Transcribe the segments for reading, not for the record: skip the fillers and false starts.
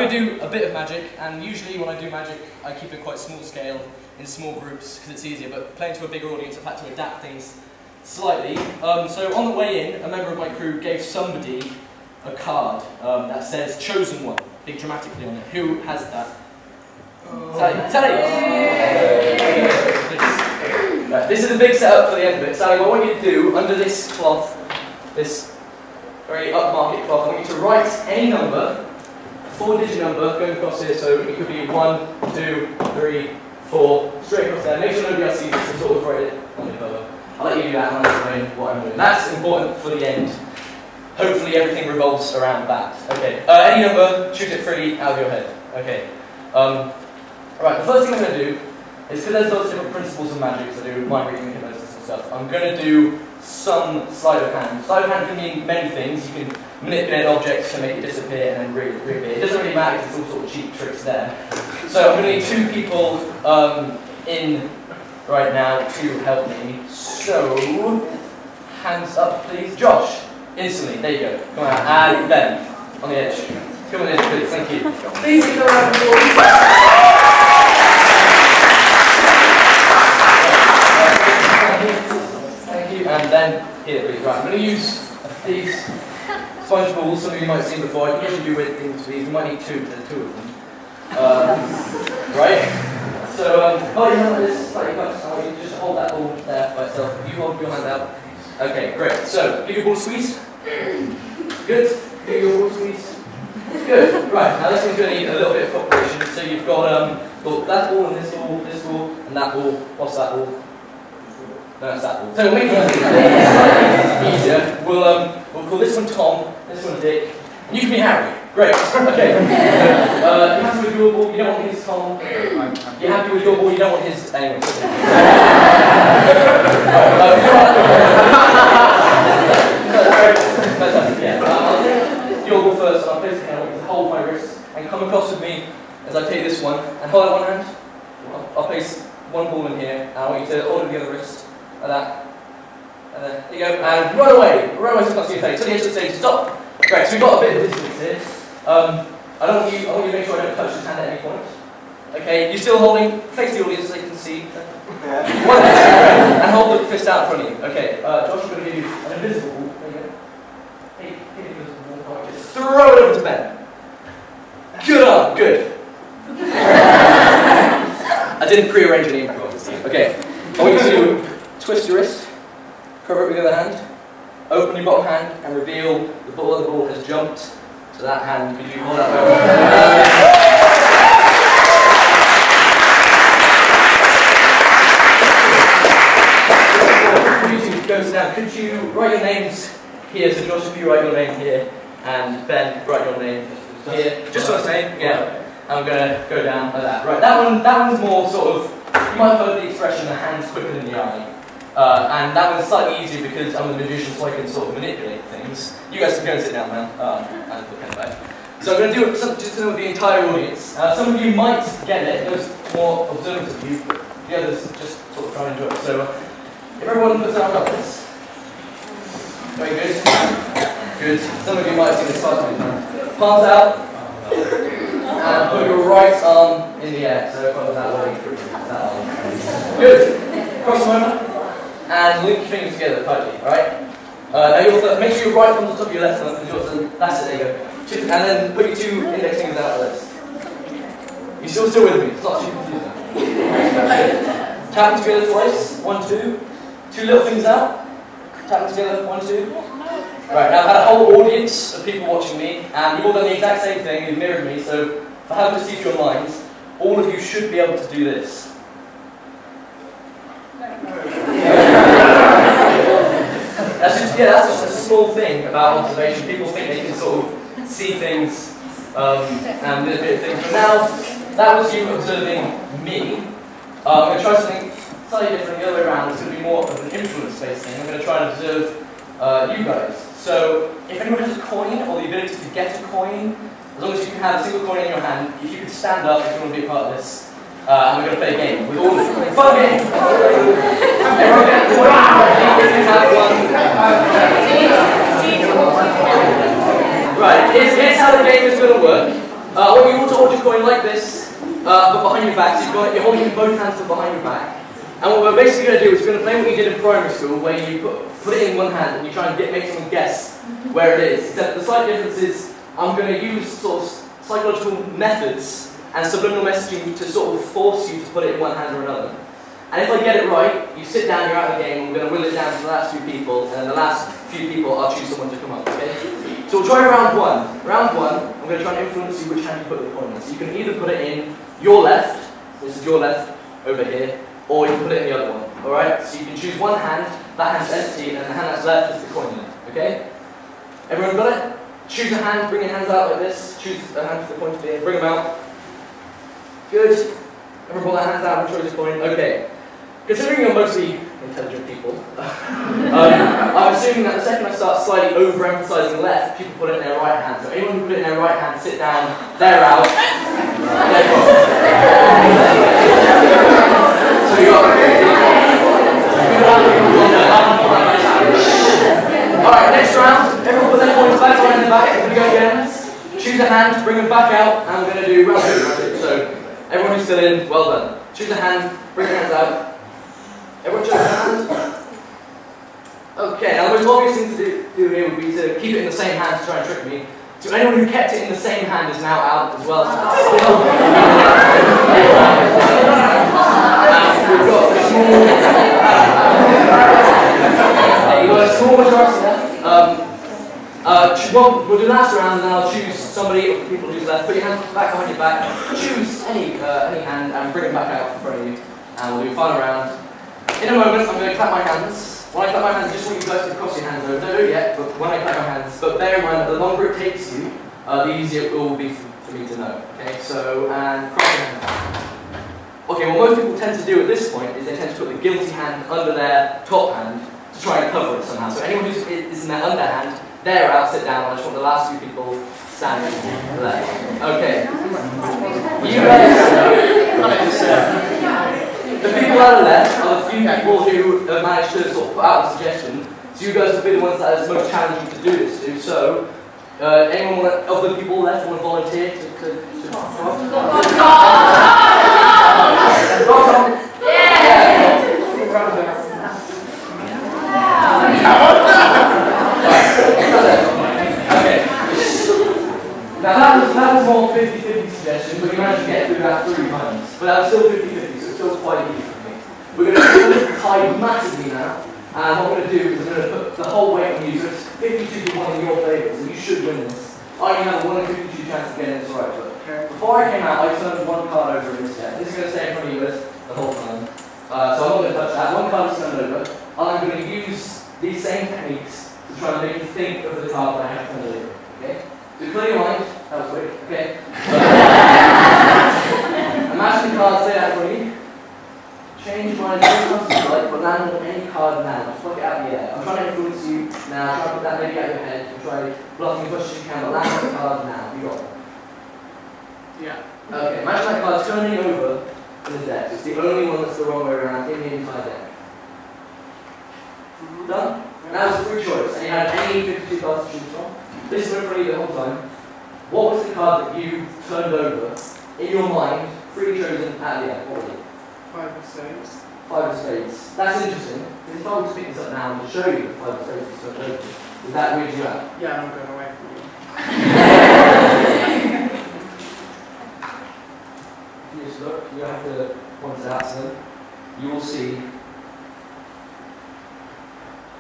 going to do a bit of magic, and usually when I do magic, I keep it quite small scale, in small groups, because it's easier, but playing to a bigger audience, I've had to adapt things slightly. So on the way in, a member of my crew gave somebody a card that says Chosen One, big dramatically on it. Who has that? Sally! Sally! Right, this is a big setup for the end of it. Sally, what I want you to do, under this cloth, this very upmarket cloth, I want you to write any number, a 4-digit number, going across here, so it could be 1, 2, 3, 4, straight across there. Make sure nobody else sees it, so sort of write it on the cover. I'll let you do that and I'll explain what I'm doing. That's important for the end. Hopefully everything revolves around that. Okay, any number, choose it freely out of your head. Okay. Right, the first thing I'm going to do is, because there's lots of different principles of magic, so I do mind reading and hypnosis and stuff, I'm going to do some sleight of hand. Sleight of hand can mean many things. You can manipulate objects to make it disappear and then reappear. It doesn't really matter because it's all sort of cheap tricks there. So I'm going to need 2 people in right now to help me. So, hands up please. Josh, instantly, there you go. Come on, and Ben, on the edge. Come on in please, thank you. Please give a round of applause. And then, here please, right, I'm going to use these sponge balls, some of you might have seen before. I can usually do weird things for these, we might need 2, because there's 2 of them. Right? So, hold your hand like this, slightly close, I want you to just hold that ball there by itself. You hold your hand out. Okay, great. So, give your ball a squeeze. Good. Give your ball a squeeze. Good. Right, now this one's going to need a little bit of cooperation. So you've got that ball and this ball, and that ball. What's that ball? No, it's that ball. So we'll make it slightly easier. We'll call this one Tom, this one Dick, and you can be Harry. Great. Okay. You happy with your ball? You don't want his Tom. You're happy with your ball? You don't want his anyway. I'll take your ball first, and I'll place it down. Hold my wrist and come across with me as I take this one and hold it one hand. I'll place one ball in here, and I want you to hold it with the other wrist. Like that. And then, there you go, and run away so you can't see your face. To the edge of the stage, stop. Great, so we've got a bit of distance here. I want you to make sure I don't touch his hand at any point. Okay, you're still holding, face the audience so they can see. One hand, and hold the fist out in front of you. Okay, Josh, I'm going to give you an invisible ball. There you go. Take an invisible ball, just throw it over to Ben. Good on, good. I didn't pre-arrange any improv. Okay, I want you to twist your wrist, cover it with the other hand, open your bottom hand, and reveal the ball of the ball has jumped to that hand. Could you hold that goes down. Could you write your names here? So Josh, if you write your name here, and Ben, write your name here. Just what I'm saying, yeah. I'm going to go down like that. Right, that one's more sort of, you might have heard the expression, the hand's quicker than the eye. And that one's slightly easier because I'm the magician, so I can sort of manipulate things. You guys can go and sit down now, and put pen back. So I'm going to do it just with the entire audience. Some of you might get it, those more observant of you, the others just sort of try and enjoy it. So if everyone puts their arms like this. Very good. Good. Some of you might have seen this start with palms out. And put your right arm in the air, so follow that way. Good. Cross them over. And link your fingers together tightly, alright? Now you also make sure your right thumb's on top of your left thumb, that's it, there you go. And then put your 2 index fingers out like this. You're still with me, it's not too confusing. Tap them together twice, 1, 2. 2 little fingers out. Tap them together, 1, 2. Right, now I've had a whole audience of people watching me, and you've all done the exact same thing, you've mirrored me, so if I haven't deceived your minds, all of you should be able to do this. That's just a small thing about observation. People think they can sort of see things and do a bit of things. But now, that was you observing me. I'm going to try something slightly different the other way around. It's going to be more of an influence-based thing. I'm going to try and observe you guys. So, if anyone has a coin or the ability to get a coin, as long as you can have a single coin in your hand, if you could stand up if you want to be a part of this, and we're going to play a game with all of you. Fun game! Everyone get a coin. If you have one. Right, here's how the game is going to work. When you want to hold your coin like this, but behind your back, so you're holding both hands behind your back. And what we're basically going to do is we're going to play what you did in primary school, where you put it in one hand and you try and make someone guess where it is. Except the slight difference is I'm going to use sort of psychological methods and subliminal messaging to sort of force you to put it in one hand or another. And if I get it right, you sit down, you're out of the game, and we're going to will it down to the last few people, and the last few people, I'll choose someone to come up, okay? So we'll try round one. Round one, I'm going to try and influence you which hand you put the coin in. So you can either put it in your left, this is your left, over here, or you can put it in the other one, alright? So you can choose one hand, that hand's empty, and the hand that's left is the coin in it, okay? Everyone got it? Choose a hand, bring your hands out like this, choose a hand for the coin to be in, bring them out. Good. Everyone pull their hands out and choose a coin, okay. Considering you're mostly intelligent people, I'm assuming that the second I start slightly overemphasizing left, people put it in their right hand. So anyone who put it in their right hand, sit down, they're out. So you got alright, next round, everyone put their coins back behind the back, we're going to go again. Choose a hand, bring them back out, and we're going to do round two. So everyone who's still in, well done. Choose a hand, bring your hands out. Everyone chose a hand? Okay, now the most obvious thing to do here would be to keep it in the same hand to try and trick me. So anyone who kept it in the same hand is now out as well. We've got a small majority left. We'll do last round, and then I'll choose somebody of the people who's left. Put your hands back behind your back. Choose any hand and bring it back out in front of you. And we'll do a final round. In a moment, I'm going to clap my hands. When I clap my hands, I just want you guys to cross your hands over. Don't do it yet, but when I clap my hands. But bear in mind that the longer it takes you, the easier it will be for me to know. Okay, so, and cross your hands. Okay, what most people tend to do at this point is they tend to put the guilty hand under their top hand to try and cover it somehow. So anyone who is in their underhand, they're out, sit down. I just want the last few people standing left. Okay. You guys. The people that are left are the few people who have managed to sort of put out the suggestion. So you guys will be the ones that are most challenging to do this to. So, anyone of the people left want to volunteer to Okay. Now that was more 50-50 suggestion, but you managed to get through that 3 times. But that was still 50-50. Still quite easy for me. We're going to tie massively now, and what we're going to do is we're going to put the whole weight on you. So it's 52 to 1 in your favour, so you should win this. I only have a 1 in 52 chance of getting this right, but before I came out, I turned 1 card over in this deck. This is going to stay in front of you the whole time. So I'm not going to touch that. 1 card is turned over, and I'm going to use these same techniques to try and make you think of the card that I have turned over. Okay? So clear your mind. That was quick. Okay? Imagine the card, say that for me. Change mind, but land on any card now. Just pluck it out of the air. I'm trying to influence you now. Try to put that maybe out of your head. And try blocking as much as you can, but land on the card now. You got it? Yeah. Okay, imagine that card turning over in the deck. It's the only one that's the wrong way around in the entire deck. Done? And that was a free choice. And you had any 52 cards to choose from. This went for you the whole time. What was the card that you turned over in your mind, free chosen at the end? What was it? 5 of spades. 5 of spades. That's interesting. Because if I were to pick this up now and to show you the 5 of spades that's turned over, would that weird you out? Yeah, I'm going away from you. If you just look, you have to point it out to them. You will see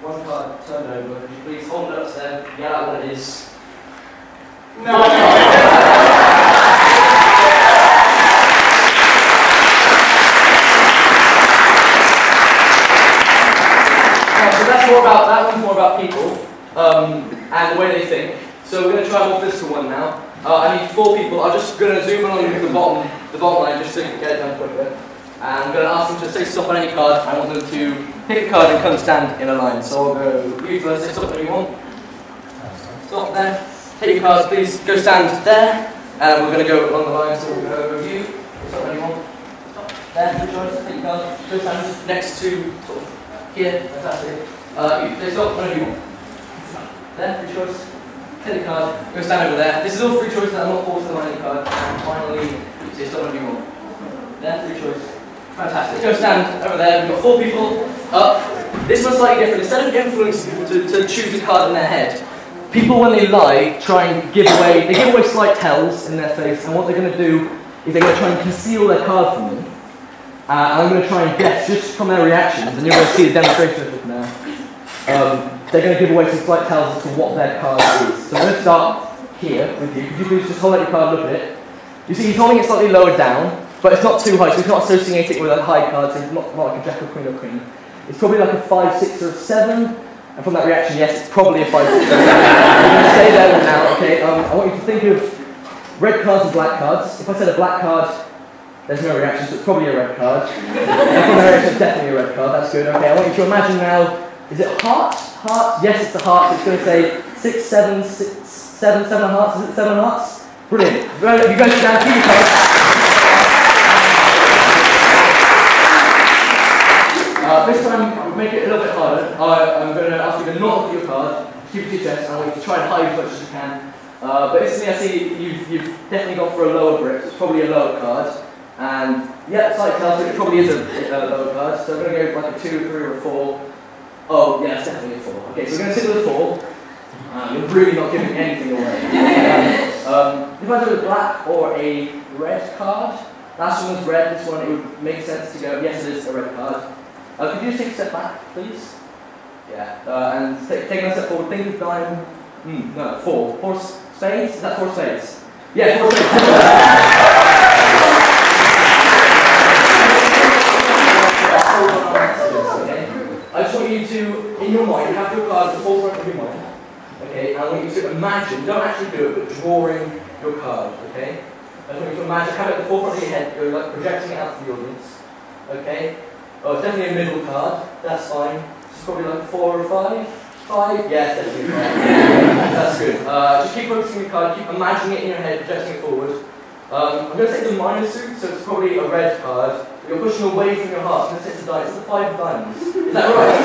1 card turned over. Could you please hold it up to them, yell out what it is? No! That one's more about people and the way they think. So we're going to try a more physical one now. I need 4 people. I'm just going to zoom in on the bottom line just so you can get it done quicker. And I'm going to ask them to say stop on any card. I want them to pick a card and come stand in a line. So I'll go you first, say stop on anyone. Stop there. Take your cards, please. Go stand there. And we're going to go along the line. So we'll go you. Stop on anyone. Stop there. Good choice. Take your card. Go stand next to sort of here. Fantastic. You say stop whenever you want. There, good choice. take the card, go stand over there. This is all free choice, I'm not forcing them on any card. And finally, so it's not going to be more. There, free choice. Fantastic. Go stand over there, we've got 4 people up. This one's slightly different. Instead of influencing people to choose a card in their head, people, when they lie, try and give away slight tells in their face, and what they're going to do is they're going to try and conceal their card from me. And I'm going to try and guess just from their reactions, and you're going to see the demonstration of it now. They're going to give away some slight tells as to what their card is. So I'm going to start here with you. Could you please just hold out your card and look at it? You see he's holding it slightly lower down, but it's not too high, so he's not associating it with a high card, so it's not like a jack or queen or queen. It's probably like a 5, 6 or a 7, and from that reaction, yes, it's probably a 5, 6 or 7. I'm going to stay there now, okay? I want you to think of red cards and black cards. If I said a black card, there's no reaction, so it's probably a red card. And from that reaction, it's definitely a red card, that's good. Okay, I want you to imagine now, is it hearts? Hearts? Yes, it's a heart, so it's going to say 6, 7, 6, 7, 7 hearts. Is it 7 hearts? Brilliant. You guys sit down, keep your cards. This time, we'll make it a little bit harder. I'm going to ask you to not look at your card, keep it to your chest, and I want you to try and hide as much as you can. But instantly I see you've definitely gone for a lower grip, so it's probably a lower card. And yeah, it's like tells me it probably is a lower card, so I'm going to go with like a 2, 3 or a 4. Oh, yeah, it's definitely a 4. Okay, so we're going to sit with a 4. You're really not giving anything away. If I do a black or a red card, last one was red, this one it would make sense to go, yes it is a red card. Could you just take a step back, please? Yeah, and take a step forward, think of dime, no, 4. 4 spades? Is that 4 spades? Yeah, 4 spades. Okay. I just want you to, in your mind, have your card at the forefront of your mind. Okay, and I want you to imagine, don't actually do it, but drawing your card, okay? I just want you to imagine, have it at the forefront of your head, you're like projecting it out to the audience. Okay? Oh, it's definitely a middle card, that's fine. It's probably like 4 or 5? 5? Yeah, it's definitely 5. That's good. Just keep focusing on your card, keep imagining it in your head, projecting it forward. I'm going to take the minor suit, so it's probably a red card. You're pushing away from your heart. I'm going to take the dice. It's the 5 of diamonds. Is that right?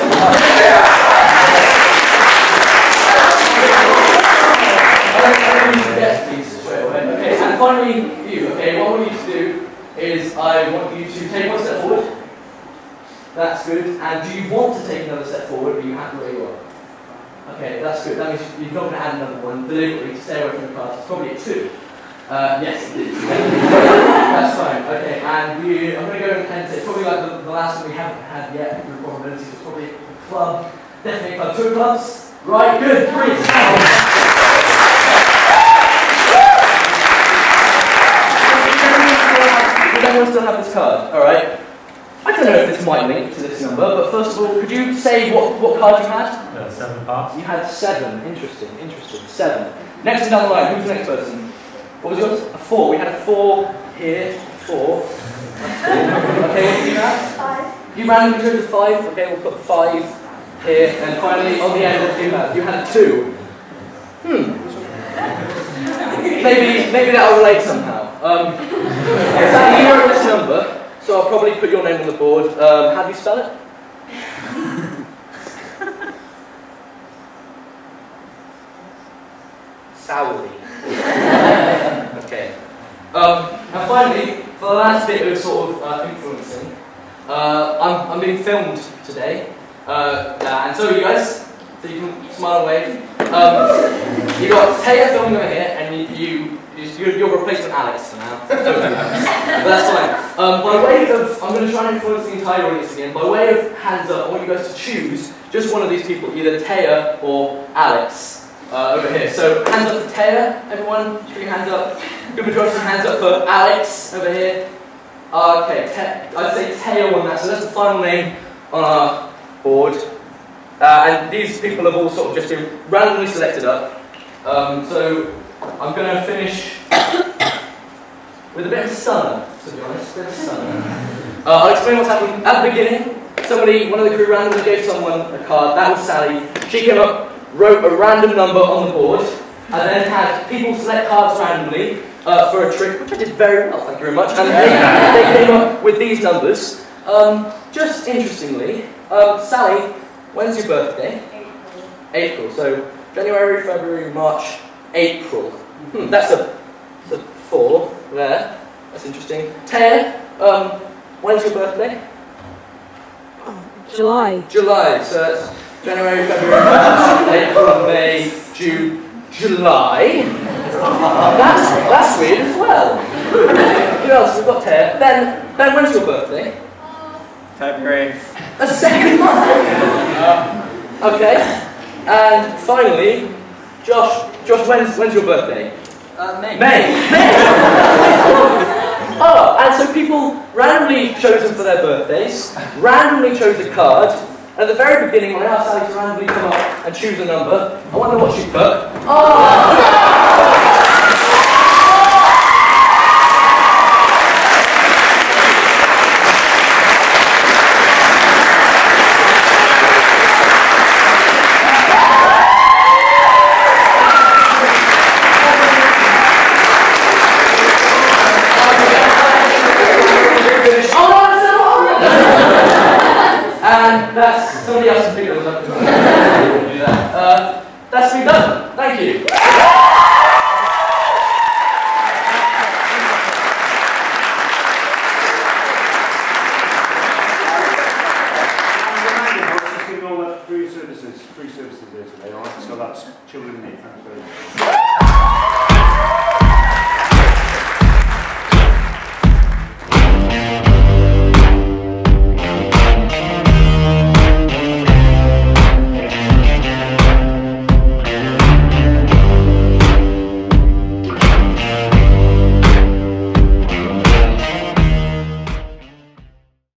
Yes, please, straight away. Okay, and finally, you. Okay, what I want you to do is I want you to take 1 step forward. That's good. And do you want to take another step forward, or are you happy where you are? Okay, that's good. That means you're not going to add another one deliberately to stay away from the cards. It's probably a 2. Yes, it is. That's fine. Okay, and I'm going to go and it's probably like the last one we haven't had yet with probabilities. It's probably a club. Definitely a club. 2 clubs. Right, good. 3. Does anyone still have this card? Alright. I don't know if this might link to this number, but first of all, could you say what card you had? 7 parts. You had 7. Interesting. 7. Next down the line, who's the next person? What was yours? A 4. We had a 4 here. 4. Okay, what did you have? 5. You randomly chose a 5. Okay, we'll put 5 here. And finally, on the end, what did you have? You had a 2. Maybe that'll relate somehow. Exactly, you wrote this number, so I'll probably put your name on the board. How do you spell it? Sourly. Okay. And finally, for the last bit of sort of influencing, I'm being filmed today, and so are you guys, so you can smile away. You got Taylor filming over here, and you're your replacement Alex for now. But that's fine. By way of, I'm going to try and influence the entire audience again. By way of hands up, I want you guys to choose just one of these people, either Taya or Alex. Over here. So hands up for Taya, everyone. Put your hands up. Good majority of hands up for Alex over here. Okay, I'd say Taya won that. So that's the final name on our board. And these people have all sort of just been randomly selected up. So I'm going to finish with a bit of stunner, to be honest. A bit of stunner. I'll explain what's happened at the beginning. One of the crew randomly gave someone a card. That was Sally. She came up, wrote a random number on the board, and then had people select cards randomly for a trick, which I did very well, thank you very much. And they came up with these numbers. Just interestingly, Sally, when's your birthday? April. April, so January, February, March, April. That's a 4 there. That's interesting. Taya, when's your birthday? July. July. So that's January, February, March, April, May, June, July. That's weird as well. Who else? We've got Taya. Ben, when's your birthday? February. That's the second month. Okay. And finally, Josh, when's your birthday? May. Oh, and so people randomly chose them for their birthdays, randomly chose a card, and at the very beginning, when I asked Sally to randomly come up and choose a number, I wonder what she put. And that's somebody else can pick those up. That's me done. Thank you. Giving all that free services here today, alright? So that's children in need. Thanks very much.